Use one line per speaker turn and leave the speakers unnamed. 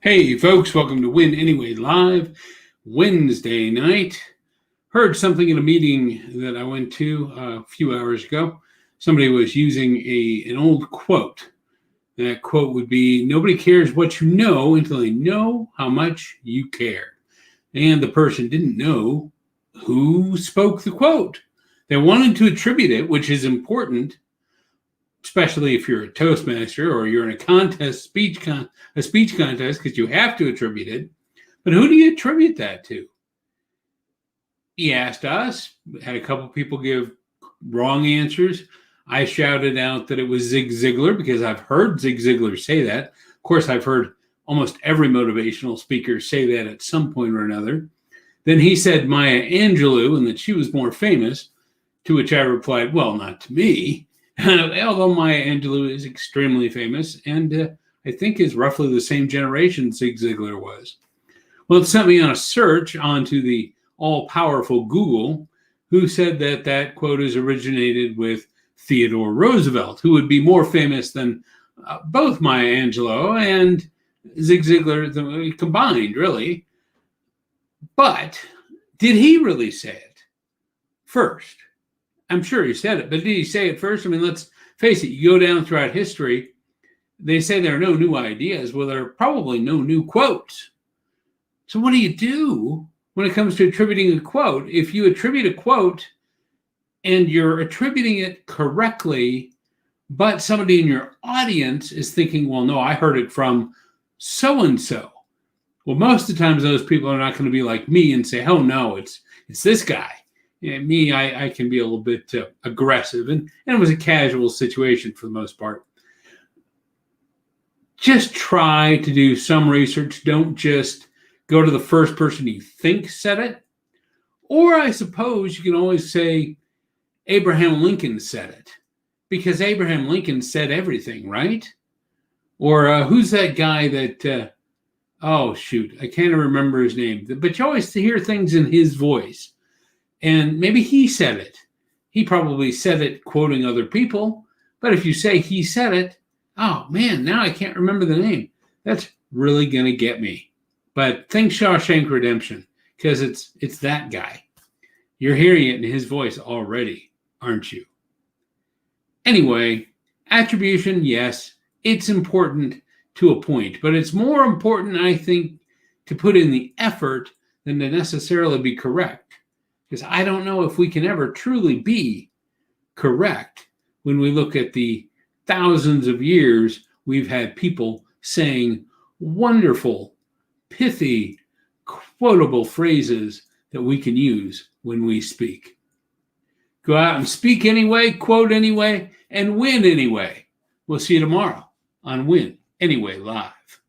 Hey folks, welcome to Win Anyway Live, Wednesday night. Heard something in a meeting that I went to a few hours ago. Somebody was using an old quote. That quote would be, "Nobody cares what you know until they know how much you care." And the person didn't know who spoke the quote. They wanted to attribute it, which is important, especially if you're a Toastmaster or you're in a contest, speech contest, because you have to attribute it. But who do you attribute that to? He asked us, had a couple people give wrong answers. I shouted out that it was Zig Ziglar because I've heard Zig Ziglar say that. Of course, I've heard almost every motivational speaker say that at some point or another. Then he said Maya Angelou and that she was more famous, to which I replied, well, not to me. Although Maya Angelou is extremely famous and I think is roughly the same generation Zig Ziglar was. Well, it sent me on a search onto the all-powerful Google, who said that that quote is originated with Theodore Roosevelt, who would be more famous than both Maya Angelou and Zig Ziglar combined, really. But did he really say it first? I'm sure he said it, but did he say it first? I mean, let's face it, you go down throughout history, they say there are no new ideas. Well, there are probably no new quotes. So what do you do when it comes to attributing a quote? If you attribute a quote and you're attributing it correctly, but somebody in your audience is thinking, well, no, I heard it from so-and-so. Well, most of the times those people are not going to be like me and say, oh, no, it's this guy. And me, I can be a little bit aggressive, and it was a casual situation for the most part. Just try to do some research. Don't just go to the first person you think said it. Or I suppose you can always say Abraham Lincoln said it, because Abraham Lincoln said everything, right? Or who's that guy that, oh, shoot, I can't remember his name. But you always hear things in his voice. And maybe he said it. He probably said it quoting other people. But if you say he said it, oh, man, now I can't remember the name. That's really going to get me. But think Shawshank Redemption, because it's that guy. You're hearing it in his voice already, aren't you? Anyway, attribution, yes, it's important to a point. But it's more important, I think, to put in the effort than to necessarily be correct. Because I don't know if we can ever truly be correct when we look at the thousands of years we've had people saying wonderful, pithy, quotable phrases that we can use when we speak. Go out and speak anyway, quote anyway, and win anyway. We'll see you tomorrow on Win Anyway Live.